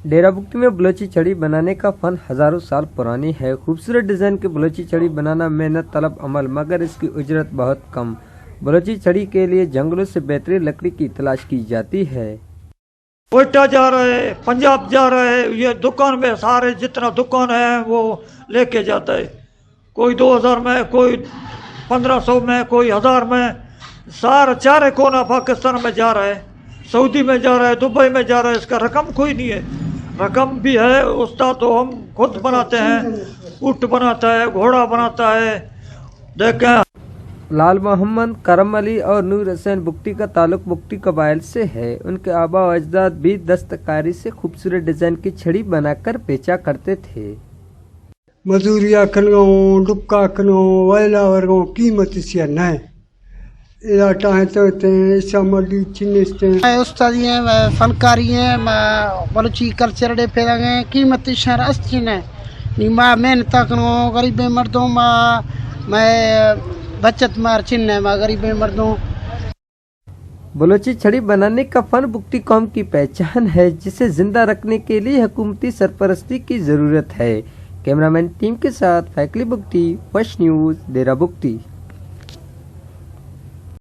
डेरा बुक्टी में बलोची छड़ी बनाने का फन हजारों साल पुरानी है। खूबसूरत डिजाइन की बलोची छड़ी बनाना मेहनत तलब अमल, मगर इसकी उजरत बहुत कम। बलोची छड़ी के लिए जंगलों से बेहतरीन लकड़ी की तलाश की जाती है। कोयटा जा रहे, पंजाब जा रहे, ये दुकान में सारे जितना दुकान है वो लेके जाता है। कोई 2000 में, कोई 1500 में, कोई 1000 में, सारे चारे कोना पाकिस्तान में जा रहा है, सऊदी में जा रहा है, दुबई में जा रहा है। इसका रकम कोई नहीं है। रकम भी है उसका तो हम खुद बनाते हैं। ऊँट बनाता है, घोड़ा बनाता है। देखें, लाल मोहम्मद, करम अली और नूर हुसैन बुक्टी का ताल्लुक बुक्टी कबाइल से है। उनके आबा व अजदाद भी दस्तकारी से खूबसूरत डिजाइन की छड़ी बनाकर बेचा करते थे। मजूरिया कनो, डुक्का कनो, वैला वर्गों कीमत से न उस्तादी फनकारी बलूची कल्चर डे फेरांगे कीमत शहर अस्तिन निमा मेहनत कनो गरीब मर्दों मैं बचत मार चिन्ह है गरीब मर्दों। बलोची छड़ी बनाने का फन बुक्टी कौम की पहचान है, जिसे जिंदा रखने के लिए हुकूमती सरपरस्ती की जरूरत है। कैमरामैन टीम के साथ फैकली बुक्टी, फर्स्ट न्यूज, डेरा बुक्टी।